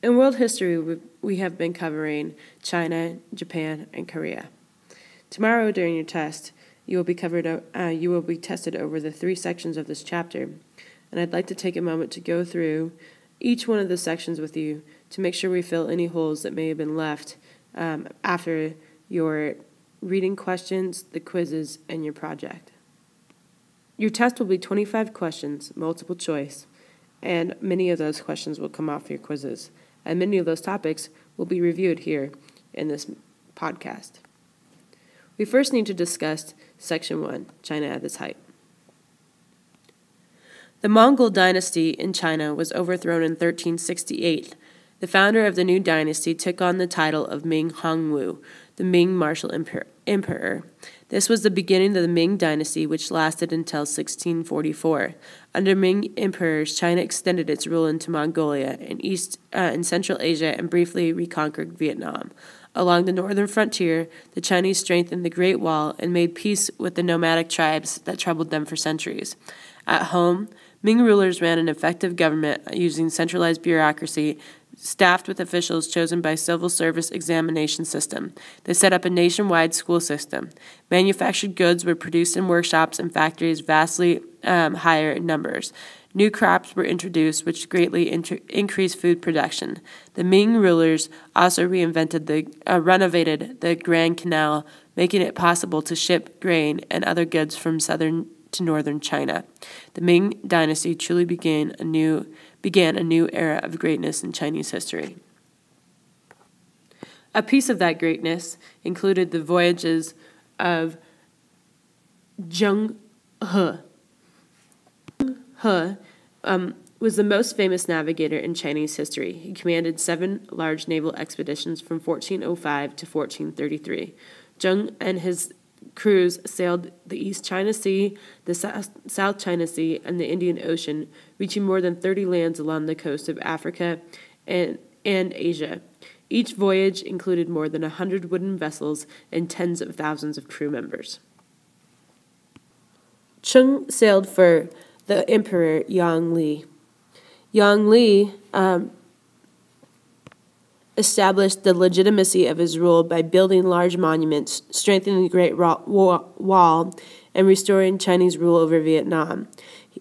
In world history, we have been covering China, Japan, and Korea. Tomorrow during your test, you will be tested over the 3 sections of this chapter, and I'd like to take a moment to go through each one of the sections with you to make sure we fill any holes that may have been left after your reading questions, the quizzes, and your project. Your test will be 25 questions, multiple choice, and many of those questions will come off your quizzes, and many of those topics will be reviewed here in this podcast. We first need to discuss Section 1, China at its height. The Mongol dynasty in China was overthrown in 1368. The founder of the new dynasty took on the title of Ming Hongwu, the Ming martial emperor. This was the beginning of the Ming dynasty, which lasted until 1644. Under Ming emperors, China extended its rule into Mongolia and Central Asia and briefly reconquered Vietnam. Along the northern frontier, the Chinese strengthened the Great Wall and made peace with the nomadic tribes that troubled them for centuries. At home, Ming rulers ran an effective government using centralized bureaucracy, staffed with officials chosen by civil service examination system. They set up a nationwide school system. Manufactured goods were produced in workshops and factories vastly higher in numbers. New crops were introduced, which greatly increased food production. The Ming rulers also renovated the Grand Canal, making it possible to ship grain and other goods from southern to northern China. The Ming dynasty truly began a new era of greatness in Chinese history. A piece of that greatness included the voyages of Zheng He. He was the most famous navigator in Chinese history. He commanded 7 large naval expeditions from 1405 to 1433. Zheng and his crews sailed the East China Sea, the South China Sea, and the Indian Ocean, reaching more than 30 lands along the coast of Africa and Asia. Each voyage included more than 100 wooden vessels and tens of thousands of crew members. Zheng sailed for the Emperor Yang Li. Yang Li established the legitimacy of his rule by building large monuments, strengthening the Great Wall, and restoring Chinese rule over Vietnam.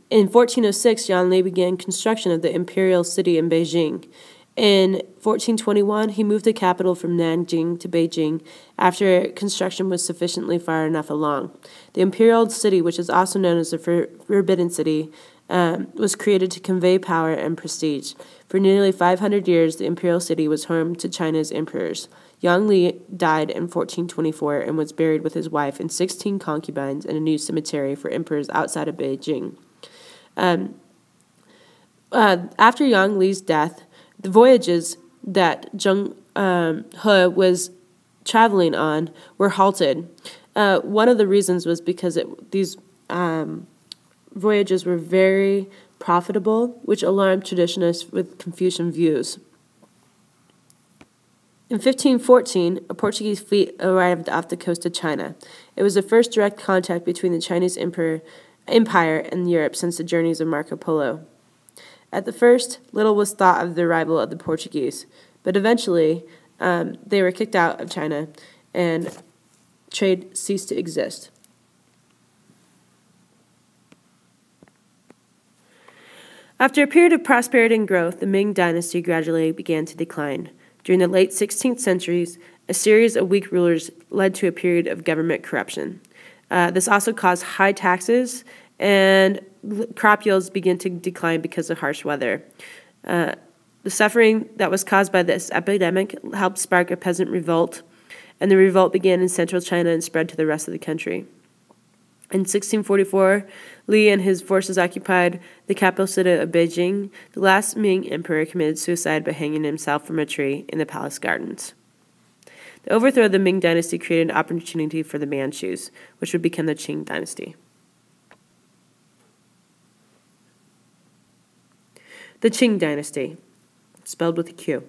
In 1406, Yan Li began construction of the imperial city in Beijing. In 1421, he moved the capital from Nanjing to Beijing after construction was sufficiently far enough along. The imperial city, which is also known as the Forbidden City, was created to convey power and prestige. For nearly 500 years, the imperial city was home to China's emperors. Yang Li died in 1424 and was buried with his wife and 16 concubines in a new cemetery for emperors outside of Beijing. After Yang Li's death, the voyages that Zheng He was traveling on were halted. One of the reasons was because these voyages were very profitable, which alarmed traditionalists with Confucian views. In 1514, a Portuguese fleet arrived off the coast of China. It was the first direct contact between the Chinese empire and Europe since the journeys of Marco Polo. At the first, little was thought of the arrival of the Portuguese, but eventually they were kicked out of China and trade ceased to exist. After a period of prosperity and growth, the Ming dynasty gradually began to decline. During the late 16th century, a series of weak rulers led to a period of government corruption. This also caused high taxes, and crop yields began to decline because of harsh weather. The suffering that was caused by this epidemic helped spark a peasant revolt, and the revolt began in central China and spread to the rest of the country. In 1644, Li and his forces occupied the capital city of Beijing. The last Ming emperor committed suicide by hanging himself from a tree in the palace gardens. The overthrow of the Ming dynasty created an opportunity for the Manchus, which would become the Qing dynasty. The Qing dynasty, spelled with a Q.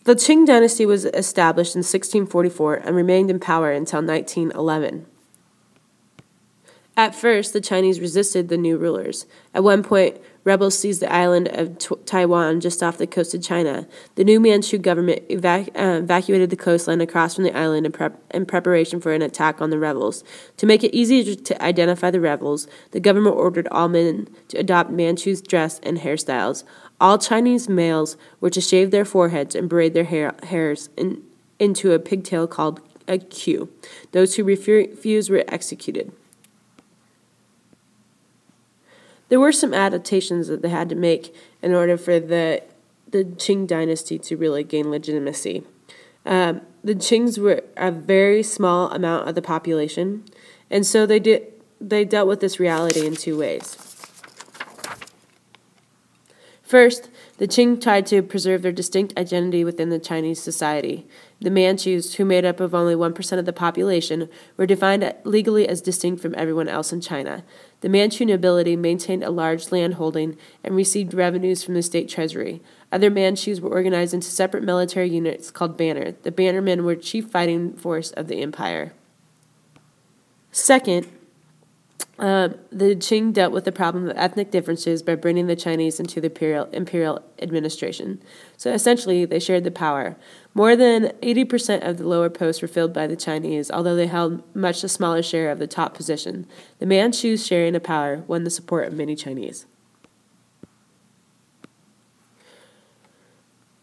The Qing dynasty was established in 1644 and remained in power until 1911. At first, the Chinese resisted the new rulers. At one point, rebels seized the island of Taiwan just off the coast of China. The new Manchu government evacuated the coastline across from the island in preparation for an attack on the rebels. To make it easier to identify the rebels, the government ordered all men to adopt Manchu's dress and hairstyles. All Chinese males were to shave their foreheads and braid their hairs into a pigtail called a queue. Those who refused were executed. There were some adaptations that they had to make in order for the Qing dynasty to really gain legitimacy. The Qings were a very small amount of the population, and so they dealt with this reality in two ways. First, the Qing tried to preserve their distinct identity within the Chinese society. The Manchus, who made up of only 1% of the population, were defined legally as distinct from everyone else in China. The Manchu nobility maintained a large land holding and received revenues from the state treasury. Other Manchus were organized into separate military units called banner. The bannermen were chief fighting force of the empire. Second, the Qing dealt with the problem of ethnic differences by bringing the Chinese into the imperial administration. So essentially, they shared the power. More than 80% of the lower posts were filled by the Chinese, although they held much a smaller share of the top position. The Manchus sharing the power won the support of many Chinese.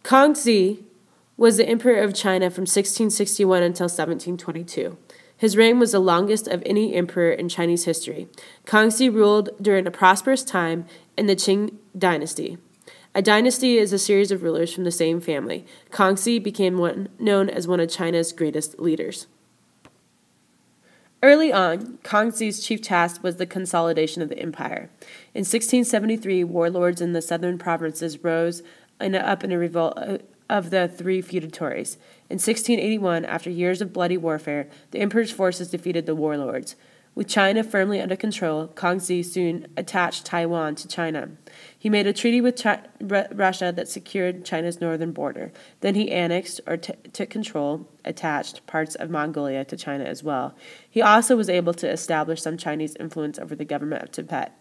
Kangxi was the emperor of China from 1661 until 1722. His reign was the longest of any emperor in Chinese history. Kangxi ruled during a prosperous time in the Qing dynasty. A dynasty is a series of rulers from the same family. Kangxi became known as one of China's greatest leaders. Early on, Kangxi's chief task was the consolidation of the empire. In 1673, warlords in the southern provinces rose up in a revolt of the three feudatories. In 1681, after years of bloody warfare, the emperor's forces defeated the warlords. With China firmly under control, Kangxi soon attached Taiwan to China. He made a treaty with Russia that secured China's northern border. Then he annexed or took control, attached parts of Mongolia to China as well. He also was able to establish some Chinese influence over the government of Tibet.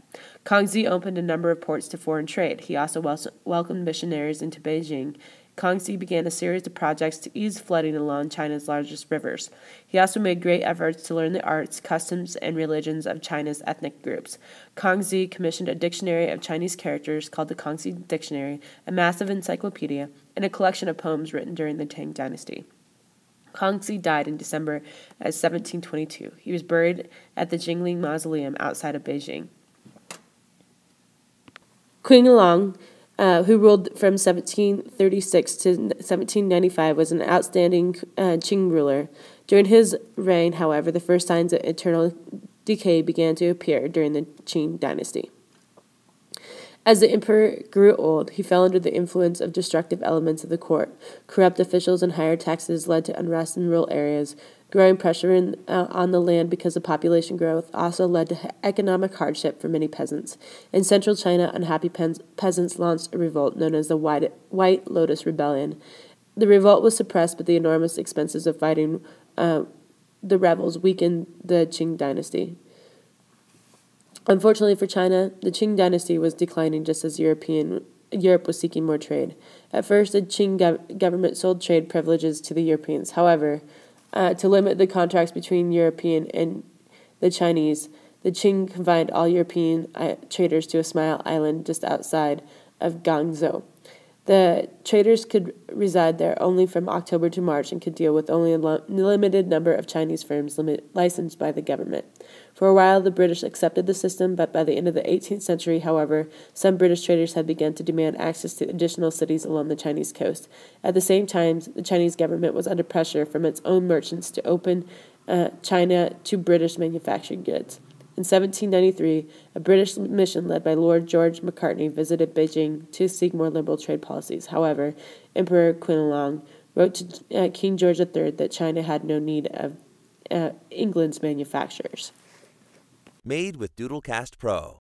Kangxi opened a number of ports to foreign trade. He also welcomed missionaries into Beijing. Kangxi began a series of projects to ease flooding along China's largest rivers. He also made great efforts to learn the arts, customs, and religions of China's ethnic groups. Kangxi commissioned a dictionary of Chinese characters called the Kangxi Dictionary, a massive encyclopedia, and a collection of poems written during the Tang Dynasty. Kangxi died in December 1722. He was buried at the Jingling Mausoleum outside of Beijing. Qianlong, who ruled from 1736 to 1795, was an outstanding Qing ruler. During his reign, however, the first signs of eternal decay began to appear during the Qing dynasty. As the emperor grew old, he fell under the influence of destructive elements of the court. Corrupt officials and higher taxes led to unrest in rural areas. Growing pressure on the land because of population growth also led to economic hardship for many peasants. In central China, unhappy peasants launched a revolt known as the White Lotus Rebellion. The revolt was suppressed, but the enormous expenses of fighting the rebels weakened the Qing dynasty. Unfortunately for China, the Qing dynasty was declining just as Europe was seeking more trade. At first, the Qing government sold trade privileges to the Europeans. However, to limit the contracts between European and the Chinese, the Qing confined all European traders to a small island just outside of Guangzhou. The traders could reside there only from October to March and could deal with only a limited number of Chinese firms licensed by the government. For a while, the British accepted the system, but by the end of the 18th century, however, some British traders had begun to demand access to additional cities along the Chinese coast. At the same time, the Chinese government was under pressure from its own merchants to open China to British manufactured goods. In 1793, a British mission led by Lord George Macartney visited Beijing to seek more liberal trade policies. However, Emperor Qianlong wrote to King George III that China had no need of England's manufacturers. Made with Doodlecast Pro.